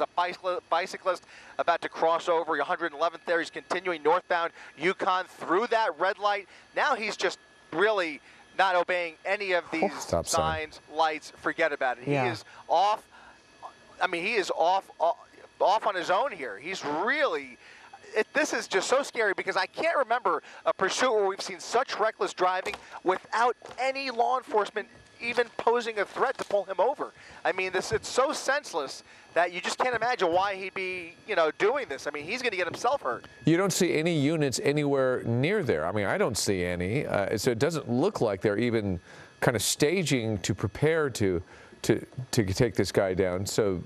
a bicyclist about to cross over 111th there. He's continuing northbound Yukon through that red light. Now he's just really not obeying any of these signs, lights. Forget about it. Yeah. He is off. I mean, he is off on his own here. He's really. This is just so scary because I can't remember a pursuit where we've seen such reckless driving without any law enforcement even posing a threat to pull him over. I mean, it's so senseless that you just can't imagine why he'd be, doing this. I mean, he's going to get himself hurt. You don't see any units anywhere near there. I mean, I don't see any. So it doesn't look like they're even kind of staging to prepare to take this guy down. So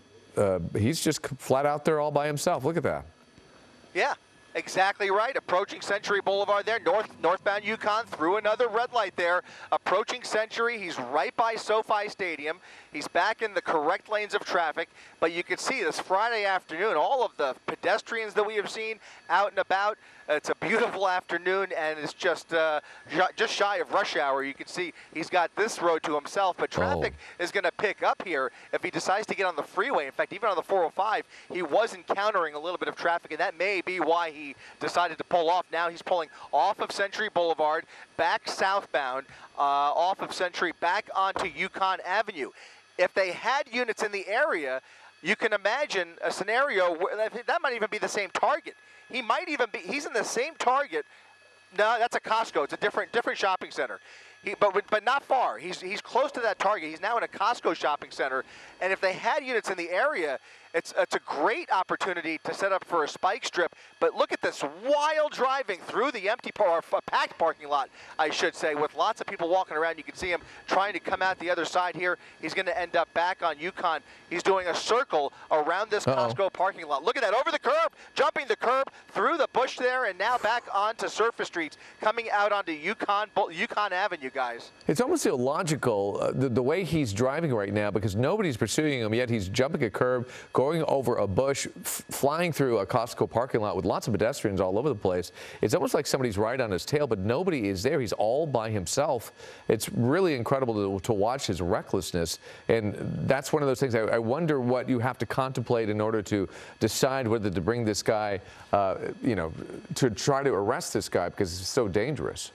he's just flat out there all by himself. Look at that. Yeah. Exactly right. Approaching Century Boulevard there, northbound Yukon, through another red light there. Approaching Century, he's right by SoFi Stadium. He's back in the correct lanes of traffic, but you can see this Friday afternoon, all of the pedestrians that we have seen out and about. It's a beautiful afternoon, and it's just shy of rush hour. You can see he's got this road to himself, but traffic is going to pick up here if he decides to get on the freeway. In fact, even on the 405, he was encountering a little bit of traffic, and that may be why he decided to pull off. Now he's pulling off of Century Boulevard, back southbound, off of Century, back onto Yukon Avenue. If they had units in the area, you can imagine a scenario where that might even be the same target. He might even be, he's in the same target. No, that's a Costco. It's a different shopping center. But not far. He's close to that target. He's now in a Costco shopping center. And if they had units in the area, it's a great opportunity to set up for a spike strip. But look at this wild driving through the packed parking lot, I should say, with lots of people walking around. You can see him trying to come out the other side here. He's going to end up back on Yukon. He's doing a circle around this Costco parking lot. Look at that, over the curb, jumping the curb, through the bush there, and now back onto surface streets, coming out onto Yukon Avenue, guys. It's almost illogical, the way he's driving right now, because nobody's pursuing him, yet he's jumping a curb, going over a bush, flying through a Costco parking lot with lots of pedestrians all over the place. It's almost like somebody's right on his tail, but nobody is there. He's all by himself. It's really incredible to watch his recklessness, and that's one of those things. I wonder what you have to contemplate in order to decide whether to bring this guy, to try to arrest this guy, because it's so dangerous.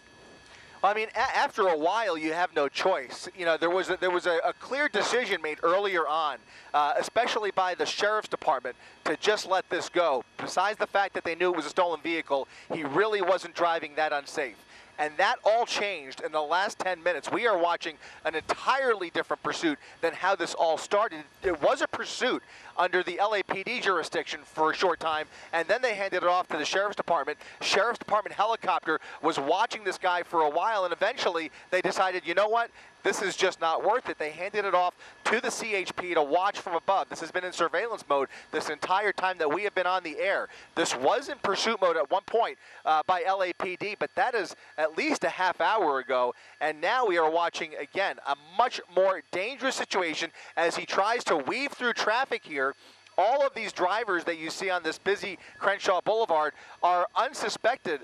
I mean, after a while, you have no choice. There was a clear decision made earlier on, especially by the sheriff's department, to just let this go. Besides the fact that they knew it was a stolen vehicle, he really wasn't driving that unsafe. And that all changed in the last 10 minutes. We are watching an entirely different pursuit than how this all started. It was a pursuit under the LAPD jurisdiction for a short time, and then they handed it off to the Sheriff's Department. Sheriff's Department helicopter was watching this guy for a while, and eventually they decided, you know what? This is just not worth it. They handed it off to the CHP to watch from above. This has been in surveillance mode this entire time that we have been on the air. This was in pursuit mode at one point by LAPD, but that is at least a half hour ago. And now we are watching, again, a much more dangerous situation as he tries to weave through traffic here. All of these drivers that you see on this busy Crenshaw Boulevard are unsuspecting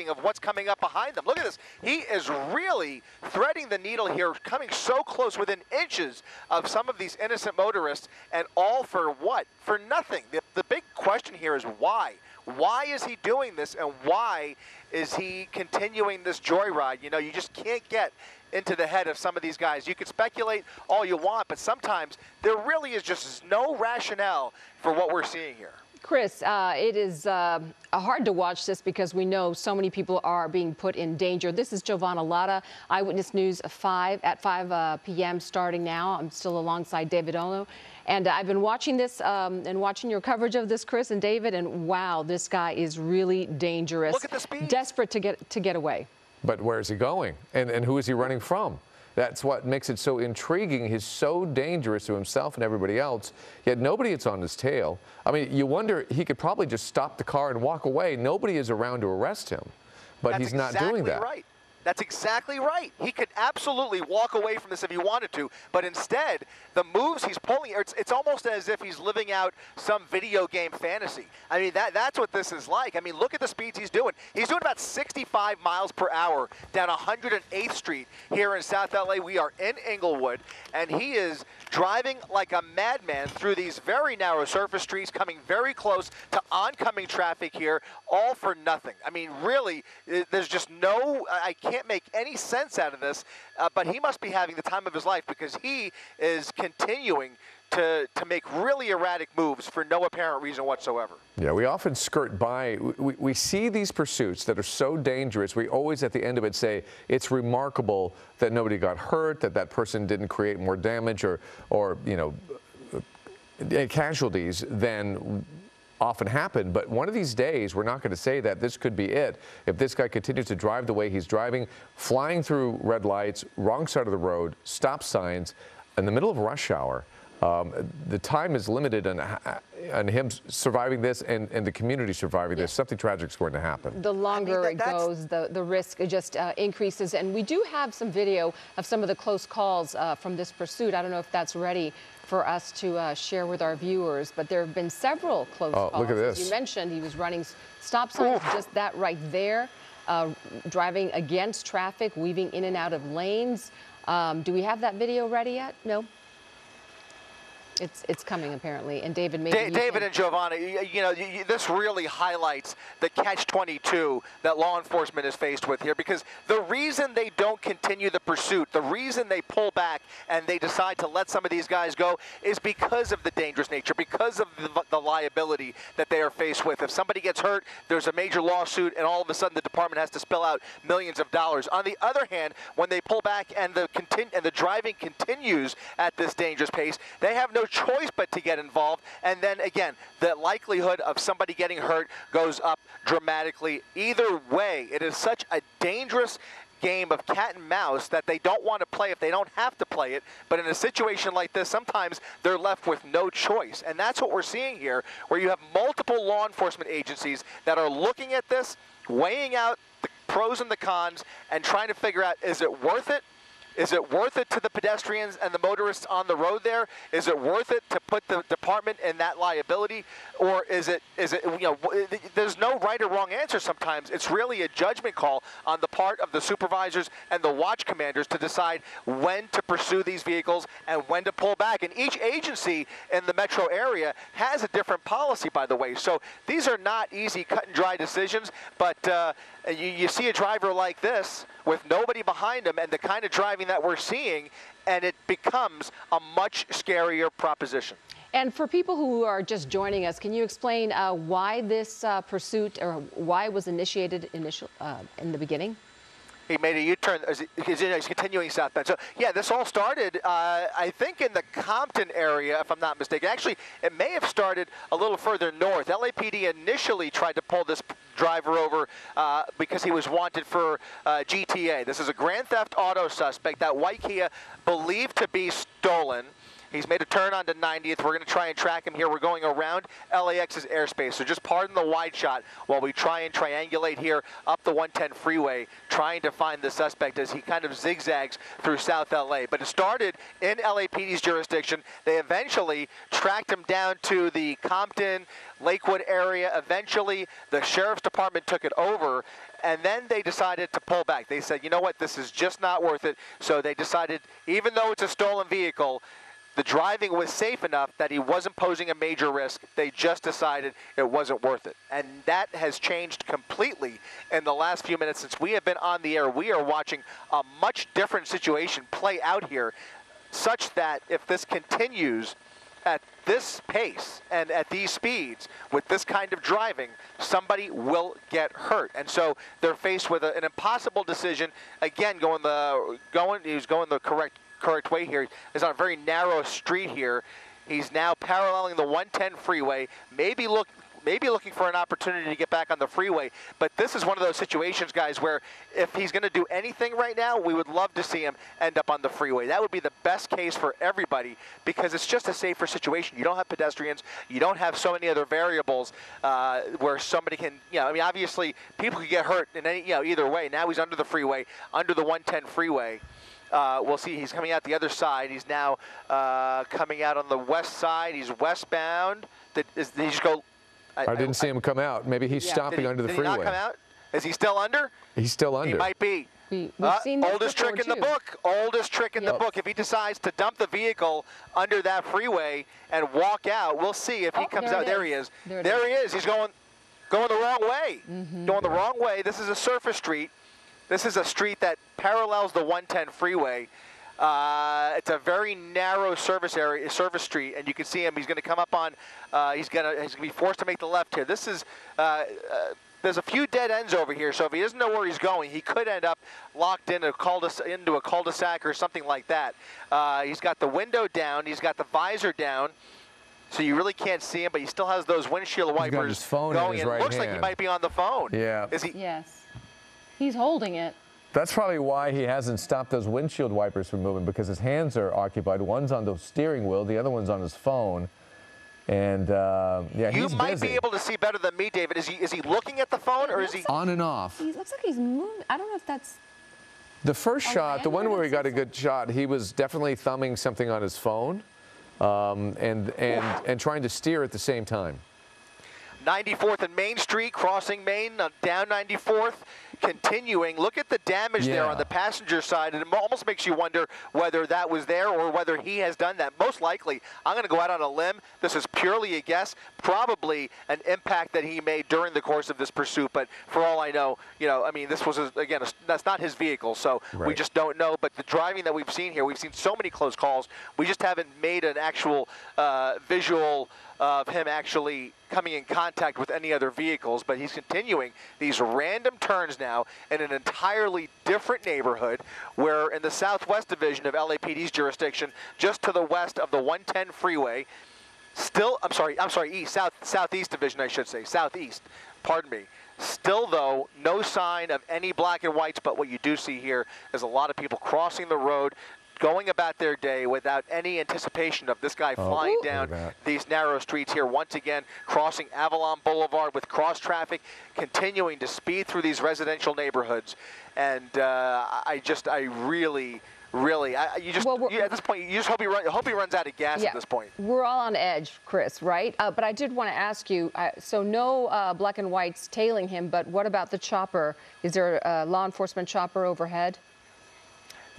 of what's coming up behind them. Look at this. He is really threading the needle here, coming so close, within inches of some of these innocent motorists, and all for what? For nothing. The big question here is why? Why is he doing this, and why is he continuing this joyride? You just can't get into the head of some of these guys. You can speculate all you want, but sometimes there really is just no rationale for what we're seeing here. Chris, it is hard to watch this because we know so many people are being put in danger. This is Giovanna Latta, Eyewitness News at 5 p.m. starting now. I'm still alongside David Ono. And I've been watching this and watching your coverage of this, Chris and David, and wow, this guy is really dangerous. Look at the speed. Desperate to get away. But where is he going? And who is he running from? That's what makes it so intriguing. He's so dangerous to himself and everybody else, yet nobody is on his tail. I mean, you wonder, he could probably just stop the car and walk away. Nobody is around to arrest him, but he's not doing that. Right. That's exactly right. He could absolutely walk away from this if he wanted to, but instead, the moves he's pulling, it's almost as if he's living out some video game fantasy. I mean, that's what this is like. I mean, look at the speeds he's doing. He's doing about 65 miles per hour down 108th Street here in South LA. We are in Inglewood, and he is driving like a madman through these very narrow surface streets, coming very close to oncoming traffic here, all for nothing. I mean, really, there's just I can't make any sense out of this, but he must be having the time of his life, because he is continuing to make really erratic moves for no apparent reason whatsoever. Yeah, we often skirt by. We see these pursuits that are so dangerous. We always at the end of it say it's remarkable that nobody got hurt, that person didn't create more damage or you know, casualties than often happen. But one of these days, we're not going to say that this could be it. If this guy continues to drive the way he's driving, flying through red lights, wrong side of the road, stop signs, in the middle of rush hour, the time is limited on him surviving this and the community surviving this. Something tragic is going to happen. The longer it goes, the risk just increases. And we do have some video of some of the close calls from this pursuit. I don't know if that's ready for us to share with our viewers, but there have been several close calls. Look at this. As you mentioned, he was running stop signs, just that right there, driving against traffic, weaving in and out of lanes. Do we have that video ready yet? No? It's coming, apparently. And David, maybe David and Giovanna, you know, this really highlights the catch-22 that law enforcement is faced with here, because the reason they don't continue the pursuit, the reason they pull back and they decide to let some of these guys go is because of the dangerous nature, because of the liability that they are faced with. If somebody gets hurt, there's a major lawsuit, and all of a sudden the department has to spill out millions of dollars. On the other hand, when they pull back and the driving continues at this dangerous pace, they have no choice but to get involved, and then again the likelihood of somebody getting hurt goes up dramatically. Either way, it is such a dangerous game of cat and mouse that they don't want to play if they don't have to play it, but in a situation like this, sometimes they're left with no choice. And that's what we're seeing here, where you have multiple law enforcement agencies that are looking at this, weighing out the pros and the cons, and trying to figure out, is it worth it? Is it worth it to the pedestrians and the motorists on the road there? Is it worth it to put the department in that liability? Or is it, you know, there's no right or wrong answer sometimes. It's really a judgment call on the part of the supervisors and the watch commanders to decide when to pursue these vehicles and when to pull back. And each agency in the metro area has a different policy, by the way. So these are not easy cut and dry decisions, but you see a driver like this with nobody behind him and the kind of driving that we're seeing, and it becomes a much scarier proposition. And for people who are just joining us, can you explain why this pursuit, or why it was initiated in the beginning? He made a U-turn. He's continuing southbound. So, yeah, this all started, I think, in the Compton area, if I'm not mistaken. Actually, it may have started a little further north. LAPD initially tried to pull this driver over because he was wanted for GTA. This is a grand theft auto suspect. That white Kia believed to be stolen. He's made a turn onto 90th. We're going to try and track him here. We're going around LAX's airspace, so just pardon the wide shot while we try and triangulate here up the 110 freeway, trying to find the suspect as he kind of zigzags through South LA. But it started in LAPD's jurisdiction. They eventually tracked him down to the Compton, Lakewood area. Eventually, the sheriff's department took it over, and then they decided to pull back. They said, you know what, this is just not worth it. So they decided, even though it's a stolen vehicle, the driving was safe enough that he wasn't posing a major risk. They just decided it wasn't worth it. And that has changed completely in the last few minutes since we have been on the air. We are watching a much different situation play out here, such that if this continues at this pace and at these speeds with this kind of driving, somebody will get hurt. And so they're faced with an impossible decision. Again, he was going the correct way here. He's on a very narrow street here. He's now paralleling the 110 freeway, maybe maybe looking for an opportunity to get back on the freeway. But this is one of those situations, guys, where if he's going to do anything right now, we would love to see him end up on the freeway. That would be the best case for everybody because it's just a safer situation. You don't have pedestrians. You don't have so many other variables where somebody can, I mean, obviously people could get hurt in any, either way. Now he's under the freeway, under the 110 freeway. We'll see. He's coming out the other side. He's now coming out on the west side. He's westbound. Did he just go? I didn't see him come out. Maybe he's stopping under the freeway. Did he not come out? Is he still under? He's still under. He might be. We've seen this oldest trick in the book. Oldest trick in the book. If he decides to dump the vehicle under that freeway and walk out, we'll see if he comes out. There he is. There he is. He's going the wrong way. Going the wrong way. This is a surface street. This is a street that parallels the 110 freeway. It's a very narrow service street, and you can see him. He's going to come up on. He's going to be forced to make the left here. This is. There's a few dead ends over here, so if he doesn't know where he's going, he could end up locked into a cul-de-sac or something like that. He's got the window down. He's got the visor down. So you really can't see him, but he still has those windshield wipers He's got his phone going. in his right looks hand. like he might be on the phone. Yeah. Is he? Yes. He's holding it. That's probably why he hasn't stopped those windshield wipers from moving, because his hands are occupied. One's on the steering wheel, the other one's on his phone. And yeah, you he's might busy. be able to see better than me, David. Is he looking at the phone, or is he on and off? He looks like he's moving. I don't know if that's. The first shot, the one where he got a good shot, he was definitely thumbing something on his phone, and trying to steer at the same time. 94th and Main Street, crossing Main, down 94th, continuing. Look at the damage there on the passenger side, and it almost makes you wonder whether that was there or whether he has done that. Most likely, I'm going to go out on a limb. This is purely a guess, probably an impact that he made during the course of this pursuit, but for all I know, I mean, this was, again, that's not his vehicle, so we just don't know. But the driving that we've seen here, we've seen so many close calls, we just haven't made an actual visual of him actually coming in contact with any other vehicles, but he's continuing these random turns now in an entirely different neighborhood. We're in the Southwest Division of LAPD's jurisdiction, just to the west of the 110 freeway. Still, I'm sorry, Southeast Division, I should say, Southeast, pardon me. Still, though, no sign of any black and whites, but what you do see here is a lot of people crossing the road, going about their day without any anticipation of this guy flying down these narrow streets here. Once again, crossing Avalon Boulevard with cross traffic, continuing to speed through these residential neighborhoods. And at this point, you just hope he runs out of gas at this point. We're all on edge, Chris, right? But I did want to ask you, so no black and whites tailing him, but what about the chopper? Is there a law enforcement chopper overhead?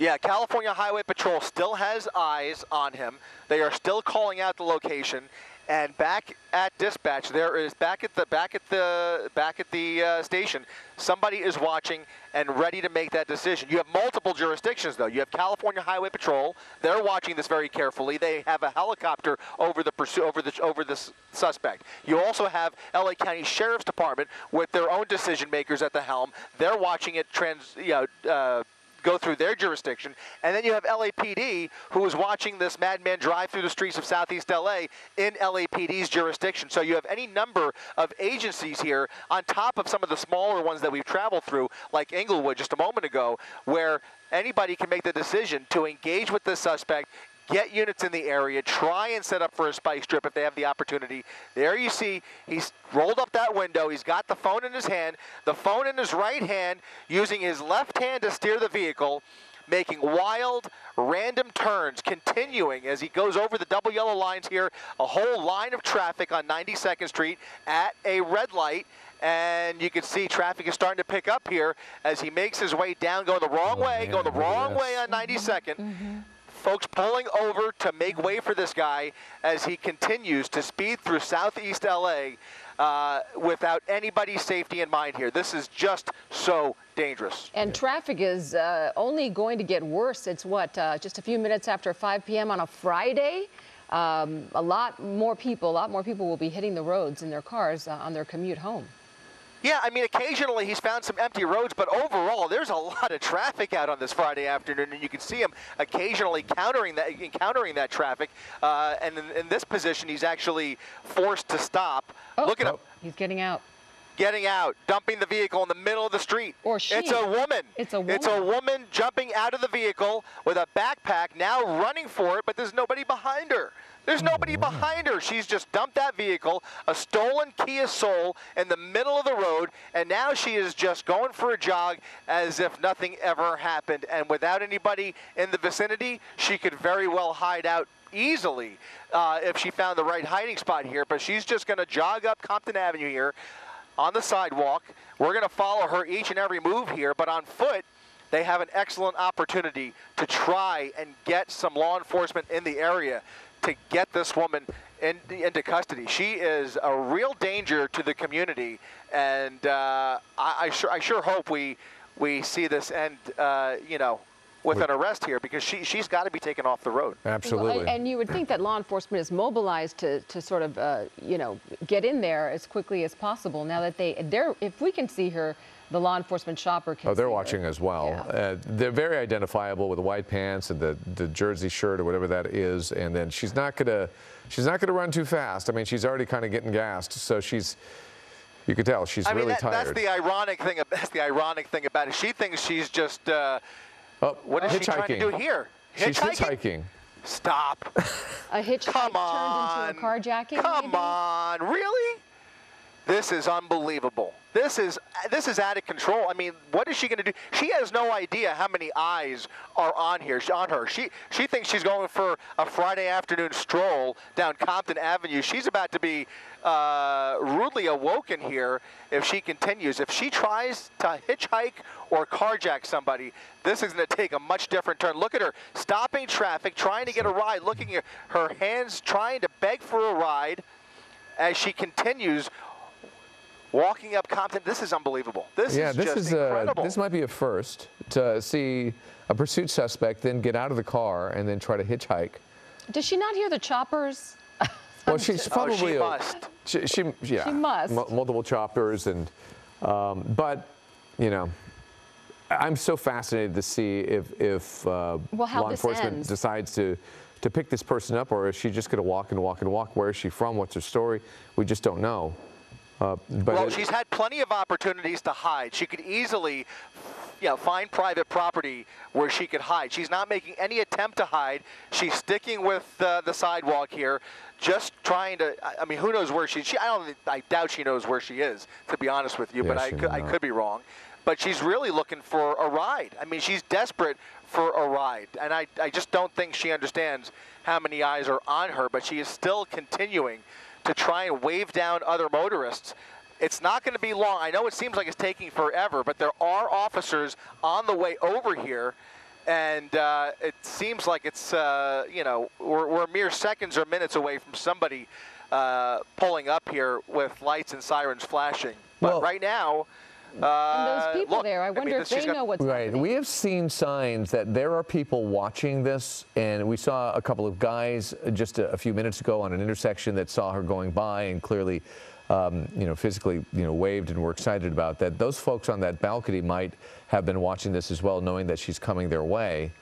Yeah, California Highway Patrol still has eyes on him. They are still calling out the location, and back at dispatch, there is back at the station, somebody is watching and ready to make that decision. You have multiple jurisdictions, though. You have California Highway Patrol. They're watching this very carefully. They have a helicopter over the suspect. You also have LA County Sheriff's Department with their own decision makers at the helm. They're watching it go through their jurisdiction, and then you have LAPD, who is watching this madman drive through the streets of Southeast LA in LAPD's jurisdiction. So you have any number of agencies here on top of some of the smaller ones that we've traveled through, like Inglewood just a moment ago, where anybody can make the decision to engage with this suspect, get units in the area, try and set up for a spike strip if they have the opportunity. There you see, he's rolled up that window. He's got the phone in his hand, the phone in his right hand, using his left hand to steer the vehicle, making wild, random turns, continuing as he goes over the double yellow lines here, a whole line of traffic on 92nd Street at a red light. And you can see traffic is starting to pick up here as he makes his way down, going the wrong way on 92nd. Folks pulling over to make way for this guy as he continues to speed through Southeast LA without anybody's safety in mind here. This is just so dangerous. And traffic is only going to get worse. It's what, just a few minutes after 5 p.m. on a Friday? A lot more people will be hitting the roads in their cars on their commute home. Yeah, I mean, occasionally he's found some empty roads, but overall, there's a lot of traffic out on this Friday afternoon, and you can see him occasionally encountering that traffic. And in this position, he's actually forced to stop Look at him. He's getting out. Getting out, dumping the vehicle in the middle of the street. Or she. It's a woman. It's a woman. It's a woman jumping out of the vehicle with a backpack, now running for it, but there's nobody behind her. There's nobody behind her. She's just dumped that vehicle, a stolen Kia Soul, in the middle of the road, and now she is just going for a jog as if nothing ever happened. And without anybody in the vicinity, she could very well hide out easily if she found the right hiding spot here. But she's just going to jog up Compton Avenue here on the sidewalk. We're going to follow her each and every move here, but on foot, they have an excellent opportunity to try and get some law enforcement in the area to get this woman into custody. She is a real danger to the community, and I sure hope we see this end, with an arrest here, because she's got to be taken off the road. Absolutely. Well, and you would think that law enforcement is mobilized to sort of, get in there as quickly as possible. Now that if we can see her, the law enforcement shopper can. Oh, they're see watching her as well. Yeah. They're very identifiable with the white pants and the jersey shirt or whatever that is. And then she's not gonna run too fast. I mean, she's already kind of getting gassed, so you can tell she's really tired. That's the ironic thing. That's the ironic thing about it. She thinks she's just. What is she trying to do here? She's hitchhiking. Stop. A hitchhike turned into a carjacking. Come on, really? This is unbelievable. This is out of control. I mean, what is she going to do? She has no idea how many eyes are on her. She thinks she's going for a Friday afternoon stroll down Compton Avenue. She's about to be rudely awoken here if she continues. If she tries to hitchhike or carjack somebody, this is going to take a much different turn. Look at her stopping traffic, trying to get a ride, looking at her hands, trying to beg for a ride as she continues walking up Compton. This is unbelievable. This is incredible. This might be a first to see a pursuit suspect then get out of the car and then try to hitchhike. Does she not hear the choppers? Well, she's probably she must. She must. Multiple choppers, and but I'm so fascinated to see if law enforcement decides to pick this person up, or is she just going to walk and walk and walk? Where is she from? What's her story? We just don't know. Well, she's had plenty of opportunities to hide. She could easily, find private property where she could hide. She's not making any attempt to hide. She's sticking with the sidewalk here, just trying to. I mean, who knows where I doubt she knows where she is, to be honest with you. Yeah, but I could be wrong. But she's really looking for a ride. I mean, she's desperate for a ride, and I just don't think she understands how many eyes are on her. But she is still continuing to try and wave down other motorists. It's not going to be long. I know it seems like it's taking forever, but there are officers on the way over here, and it seems like it's, we're mere seconds or minutes away from somebody pulling up here with lights and sirens flashing. But right now, and those people there, I wonder if they know what's happening. We have seen signs that there are people watching this, and we saw a couple of guys just a few minutes ago on an intersection that saw her going by and clearly, physically, waved and were excited about that. Those folks on that balcony might have been watching this as well, knowing that she's coming their way.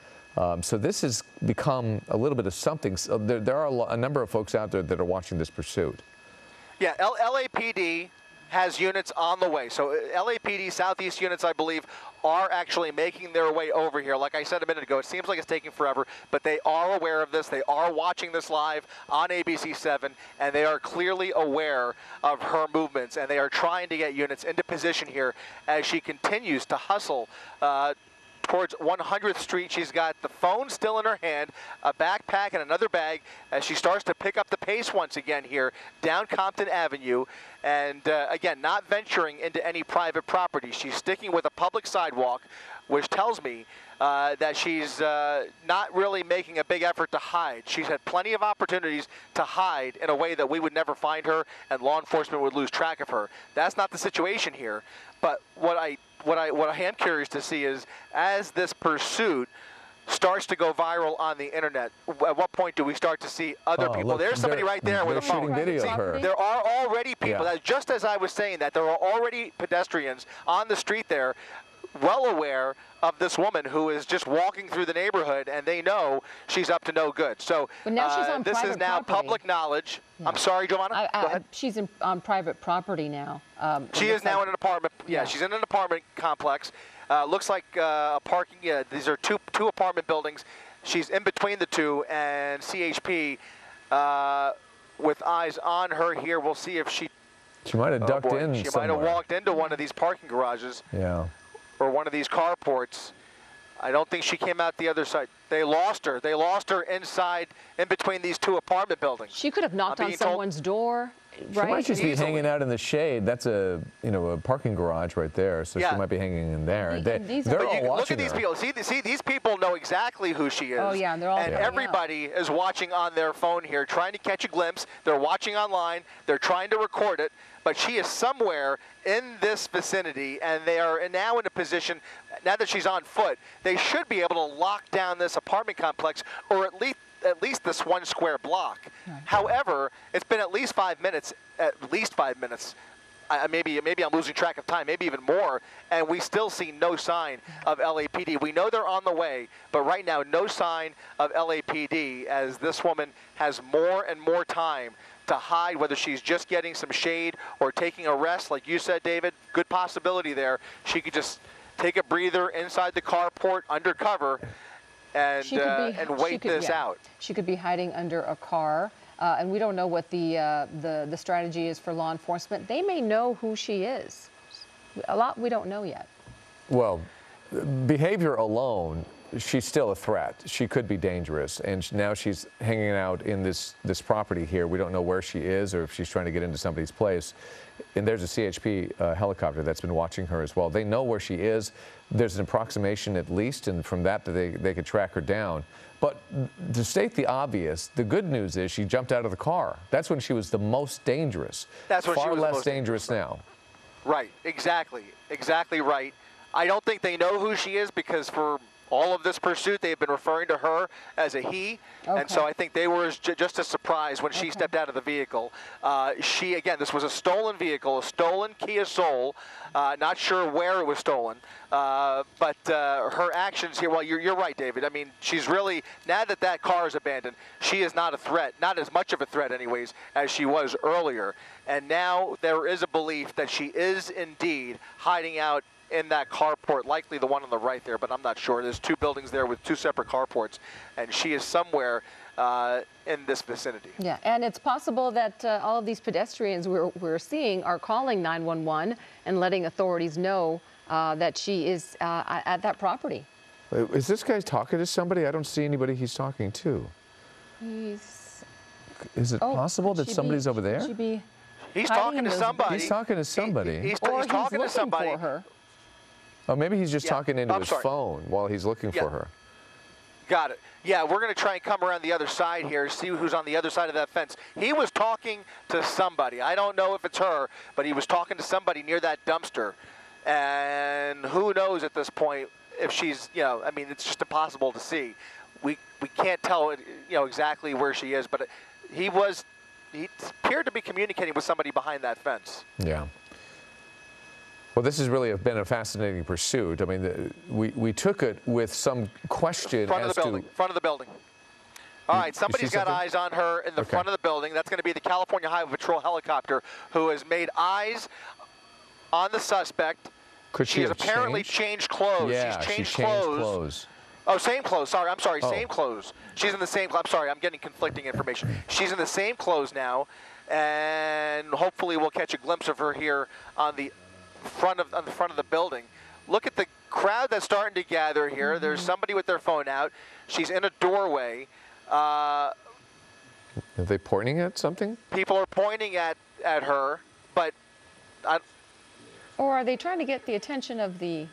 So this has become a little bit of something. So there are a number of folks out there that are watching this pursuit. Yeah, LAPD has units on the way. So LAPD Southeast units, I believe, are actually making their way over here. Like I said a minute ago, it seems like it's taking forever, but they are aware of this. They are watching this live on ABC7, and they are clearly aware of her movements, and they are trying to get units into position here as she continues to hustle towards 100th Street. She's got the phone still in her hand, a backpack and another bag as she starts to pick up the pace once again here down Compton Avenue. And again, not venturing into any private property. She's sticking with a public sidewalk, which tells me that she's not really making a big effort to hide. She's had plenty of opportunities to hide in a way that we would never find her and law enforcement would lose track of her. That's not the situation here. But what I am curious to see is, as this pursuit starts to go viral on the internet, at what point do we start to see other people? Look, there's somebody right there with a phone. Shooting video of her. There are already people, Yeah. just as I was saying that, there are already pedestrians on the street there well aware of this woman who is just walking through the neighborhood, and they know she's up to no good. So But now she's on this is private now property. public knowledge. Yeah. I'm sorry, Giovanna. Go ahead. She's on private property now. She is now in an apartment. Yeah, she's in an apartment complex. Looks like a parking. Yeah, these are two apartment buildings. She's in between the two, and CHP with eyes on her here. We'll see if she might have ducked in She somewhere. might have walked into one of these parking garages. Yeah. Or one of these carports. I don't think she came out the other side. They lost her. They lost her inside, in between these two apartment buildings. She could have knocked on someone's door, right? She might just be hanging out in the shade. That's a parking garage right there, so she might be hanging in there. They're all watching look at these her. people. See, these people know exactly who she is. Oh yeah, and they're all. And everybody is watching on their phone here, trying to catch a glimpse. They're watching online. They're trying to record it. But she is somewhere in this vicinity, and they are now in a position, now that she's on foot, they should be able to lock down this apartment complex, or at least this one square block. Right. However, it's been at least 5 minutes, maybe I'm losing track of time, maybe even more, and we still see no sign of LAPD. We know they're on the way, but right now, no sign of LAPD, as this woman has more and more time to hide, whether she's just getting some shade or taking a rest. Like you said, David, good possibility there. She could just take a breather inside the carport undercover and wait this out. She could be hiding under a car, and we don't know what the strategy is for law enforcement. They may know who she is. A lot we don't know yet. Well, behavior alone, she's still a threat. She could be dangerous, and now she's hanging out in this property here. We don't know where she is or if she's trying to get into somebody's place. And there's a CHP helicopter that's been watching her as well. They know where she is. There's an approximation at least, and from that they could track her down. But to state the obvious, the good news is she jumped out of the car. That's when she was the most dangerous. That's when she was far the less most dangerous now. Right, exactly right. I don't think they know who she is, because for all of this pursuit, they've been referring to her as a he, and so I think they were just as surprised when she stepped out of the vehicle. Again, this was a stolen vehicle, a stolen Kia Soul. Not sure where it was stolen, but her actions here, well, you're right, David. I mean, she's really, now that car is abandoned, she is not a threat, not as much of a threat anyways, as she was earlier. And now there is a belief that she is indeed hiding out in that carport, likely the one on the right there, but I'm not sure. There's two buildings there with two separate carports, and she is somewhere in this vicinity. Yeah, and it's possible that all of these pedestrians we're seeing are calling 911 and letting authorities know that she is at that property. Is this guy talking to somebody? I don't see anybody he's talking to. Is it possible that somebody's over there? He's talking to somebody. He's talking to somebody. He's talking to somebody. For her. Oh, maybe he's just talking into his phone while he's looking for her. Got it. Yeah, we're going to try and come around the other side here, see who's on the other side of that fence. He was talking to somebody. I don't know if it's her, but he was talking to somebody near that dumpster. And who knows at this point if she's, I mean, it's just impossible to see. We can't tell, exactly where she is, but he appeared to be communicating with somebody behind that fence. Yeah. Well, this has really been a fascinating pursuit. I mean, we took it with some question Front of the building. All right, somebody's got eyes on her in the front of the building. That's going to be the California Highway Patrol helicopter, who has made eyes on the suspect. Could she has have apparently changed clothes. Yeah, she's changed clothes. Oh, same clothes. Sorry, I'm sorry. Same clothes. She's in the same. I'm sorry. I'm getting conflicting information. She's in the same clothes now, and hopefully we'll catch a glimpse of her here on the front of the building. Look at the crowd that's starting to gather here. There's somebody with their phone out. She's in a doorway. Are they pointing at something? People are pointing at her, but or are they trying to get the attention of the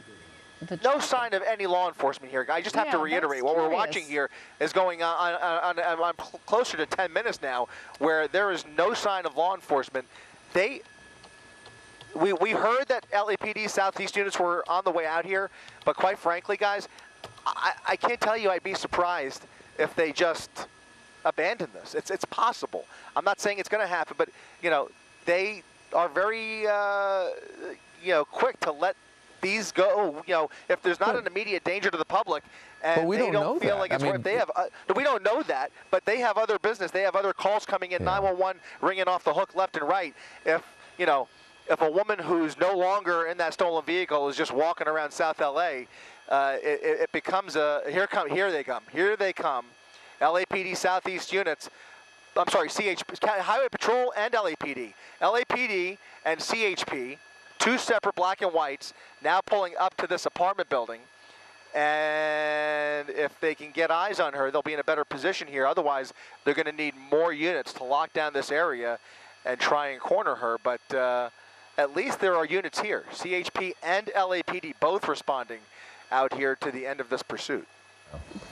no sign of any law enforcement here. I just have to reiterate, what we're watching here is going on I'm closer to 10 minutes now, where there is no sign of law enforcement. We heard that LAPD Southeast units were on the way out here, but quite frankly, guys, I can't tell you I'd be surprised if they just abandon this. It's possible. I'm not saying it's going to happen, but they are very quick to let these go, if there's not an immediate danger to the public, and we they don't know feel that. like it's I mean, worth, they have, we don't know that, but they have other business, they have other calls coming in, 911 ringing off the hook left and right. If a woman who's no longer in that stolen vehicle is just walking around South LA, it becomes here they come. LAPD Southeast units, I'm sorry, Highway Patrol and LAPD. LAPD and CHP, two separate black and whites, now pulling up to this apartment building. And if they can get eyes on her, they'll be in a better position here. Otherwise, they're going to need more units to lock down this area and try and corner her. But at least there are units here. CHP and LAPD both responding out here to the end of this pursuit.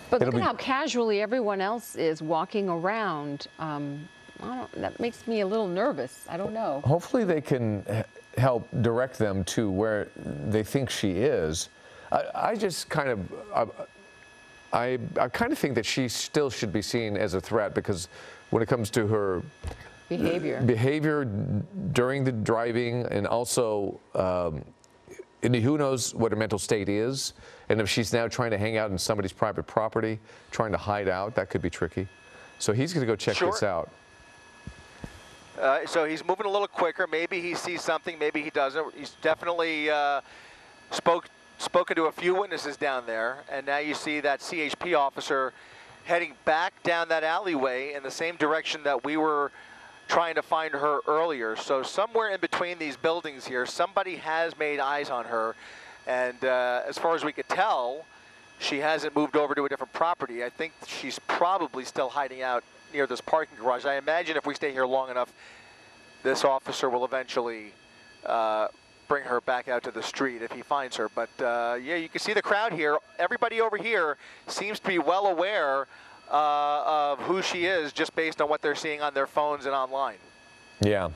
But look at how casually everyone else is walking around. That makes me a little nervous. I don't know. Hopefully they can help direct them to where they think she is. I just kind of, I kind of think that she still should be seen as a threat, because when it comes to her behavior during the driving, and also who knows what her mental state is, and if she's now trying to hang out in somebody's private property, trying to hide out, that could be tricky. So he's going to go check this out. So he's moving a little quicker. Maybe he sees something, maybe he doesn't. He's definitely spoken to a few witnesses down there, and now you see that CHP officer heading back down that alleyway in the same direction that we were trying to find her earlier. So somewhere in between these buildings here, somebody has made eyes on her, and as far as we could tell, she hasn't moved over to a different property. I think she's probably still hiding out near this parking garage. I imagine if we stay here long enough, this officer will eventually bring her back out to the street if he finds her. But yeah, you can see the crowd here. Everybody over here seems to be well aware of who she is, just based on what they're seeing on their phones and online. Yeah.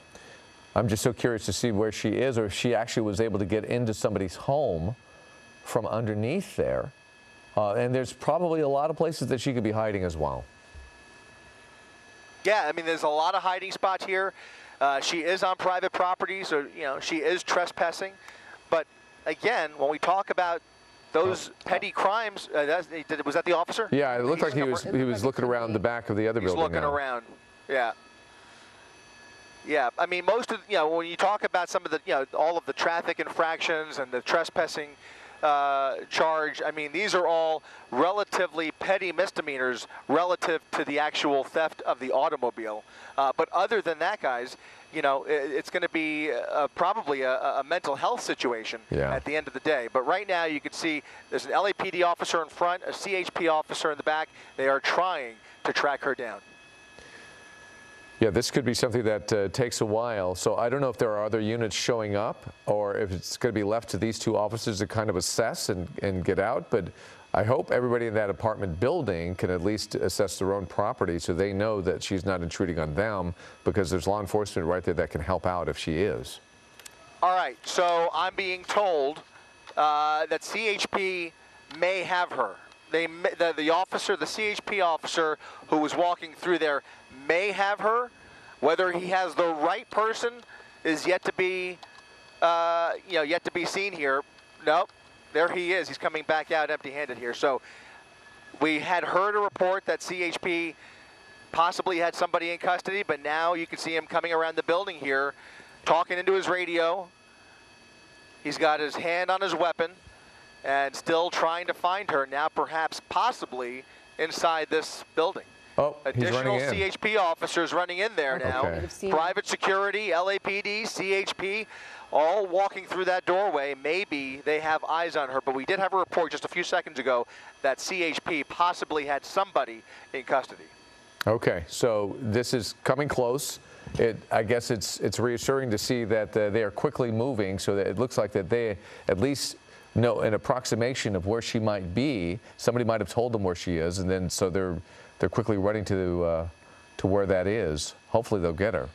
I'm just so curious to see where she is, or if she actually was able to get into somebody's home from underneath there. And there's probably a lot of places that she could be hiding as well. Yeah, I mean, there's a lot of hiding spots here. She is on private property, so, she is trespassing. But again, when we talk about those petty crimes, was that the officer? Yeah, it looked like he was looking around the back of the other building. He's looking around, yeah. Yeah, I mean, most of, when you talk about some of the, all of the traffic infractions and the trespassing charge, I mean, these are all relatively petty misdemeanors relative to the actual theft of the automobile. But other than that, guys, it's going to be probably a mental health situation at the end of the day. But right now, you can see there's an LAPD officer in front, a CHP officer in the back. They are trying to track her down. Yeah, this could be something that takes a while. So I don't know if there are other units showing up, or if it's going to be left to these two officers to kind of assess and get out. But I hope everybody in that apartment building can at least assess their own property, so they know that she's not intruding on them, because there's law enforcement right there that can help out if she is. All right, so I'm being told that CHP may have her. The officer, the CHP officer who was walking through there, may have her. Whether he has the right person is yet to be, yet to be seen here. Nope, there he is. He's coming back out empty-handed here. So we had heard a report that CHP possibly had somebody in custody, but now you can see him coming around the building here, talking into his radio. He's got his hand on his weapon and still trying to find her, now perhaps possibly inside this building. Oh, additional he's running in. CHP officers running in there now. Okay. Private security, LAPD, CHP, all walking through that doorway. Maybe they have eyes on her, but we did have a report just a few seconds ago that CHP possibly had somebody in custody. Okay, so this is coming close. I guess it's reassuring to see that they are quickly moving, so that it looks like that they at least know an approximation of where she might be. Somebody might have told them where she is, and then so they're quickly running to where that is. Hopefully they'll get her.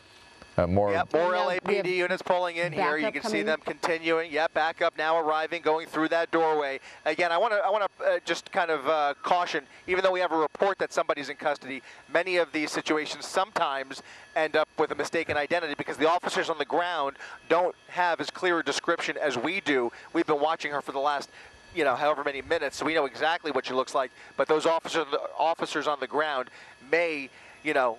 More. Yep, more And, LAPD units pulling in here. You can see coming. them continuing. Yep, backup now arriving, going through that doorway. Again, I want to just kind of caution, even though we have a report that somebody's in custody, many of these situations sometimes end up with a mistaken identity because the officers on the ground don't have as clear a description as we do. We've been watching her for the last, you know, however many minutes, so we know exactly what she looks like. But those officers on the ground may, you know,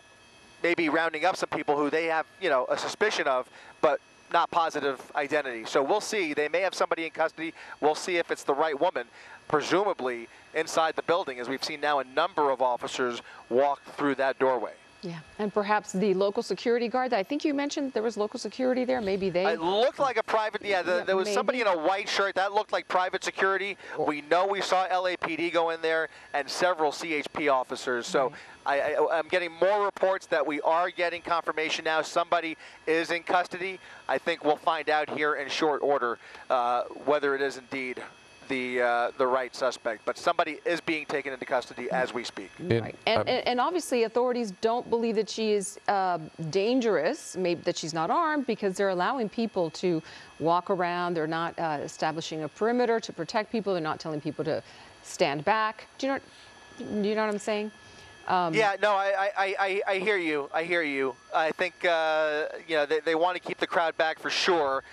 maybe rounding up some people who they have, you know, a suspicion of, but not positive identity. So we'll see. They may have somebody in custody. We'll see if it's the right woman, presumably inside the building, as we've seen now a number of officers walk through that doorway. Yeah, and perhaps the local security guard. I think you mentioned there was local security there. Maybe they. It looked like a private. Yeah, there was somebody in a white shirt that looked like private security. We know we saw LAPD go in there and several CHP officers. So I'm getting more reports that we are getting confirmation now. Somebody is in custody. I think we'll find out here in short order whether it is indeed the right suspect, but somebody is being taken into custody as we speak. Right. And obviously authorities don't believe that she is dangerous, maybe that she's not armed, because they're allowing people to walk around. They're not establishing a perimeter to protect people. They're not telling people to stand back. Do you know what I'm saying? Yeah, no, I hear you. I hear you. I think you know, they want to keep the crowd back for sure.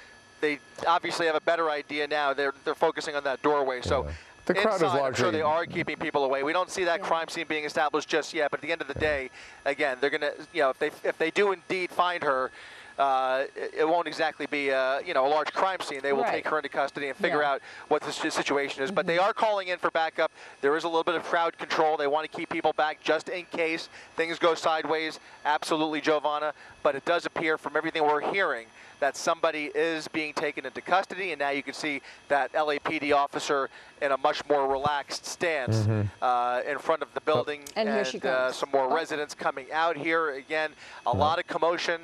They obviously have a better idea now. They're focusing on that doorway. So the crowd is largely. I'm sure they are keeping people away. We don't see that crime scene being established just yet. But at the end of the day, again, they're gonna, you know, if they do indeed find her, it won't exactly be you know, a large crime scene. They will take her into custody and figure out what the situation is. But they are calling in for backup. There is a little bit of crowd control. They want to keep people back just in case things go sideways. Absolutely, Giovanna. But it does appear from everything we're hearing that somebody is being taken into custody, and now you can see that LAPD officer in a much more relaxed stance in front of the building, and here she goes. Some more residents coming out here. Again, a lot of commotion.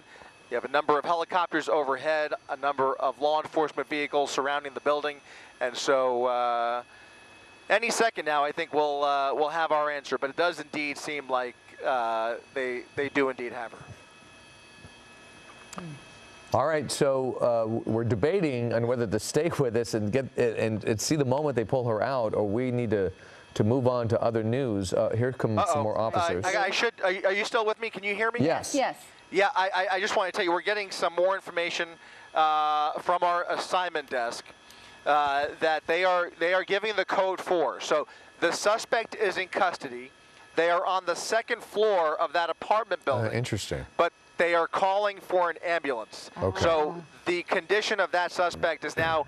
You have a number of helicopters overhead, a number of law enforcement vehicles surrounding the building, and so any second now, I think we'll have our answer. But it does indeed seem like they do indeed have her. All right, so we're debating on whether to stay with this and get and see the moment they pull her out, or we need to move on to other news. Here come some more officers. Are you still with me? Can you hear me? Yes. Yes. Yeah, I just want to tell you, we're getting some more information from our assignment desk that they are giving the code 4. So the suspect is in custody. They are on the second floor of that apartment building. Interesting. But they are calling for an ambulance. Okay. So the condition of that suspect is now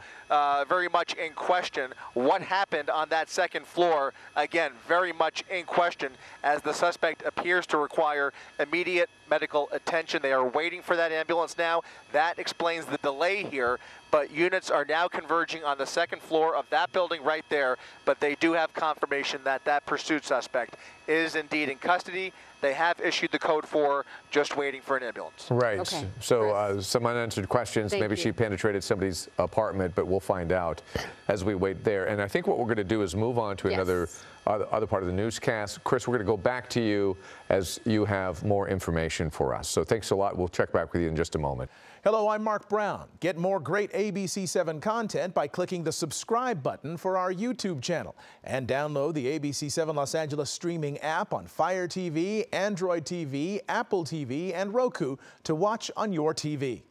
very much in question. What happened on that second floor, again, very much in question, as the suspect appears to require immediate medical attention. They are waiting for that ambulance now. That explains the delay here, but units are now converging on the second floor of that building right there, but they do have confirmation that that pursuit suspect is indeed in custody. They have issued the code 4, just waiting for an ambulance. Right. Okay. So some unanswered questions. Maybe she penetrated somebody's apartment, but we'll find out as we wait there. And I think what we're going to do is move on to another other part of the newscast. Chris, we're going to go back to you as you have more information for us. So thanks a lot. We'll check back with you in just a moment. Hello, I'm Mark Brown. Get more great ABC7 content by clicking the subscribe button for our YouTube channel, and download the ABC7 Los Angeles streaming app on Fire TV, Android TV, Apple TV, and Roku to watch on your TV.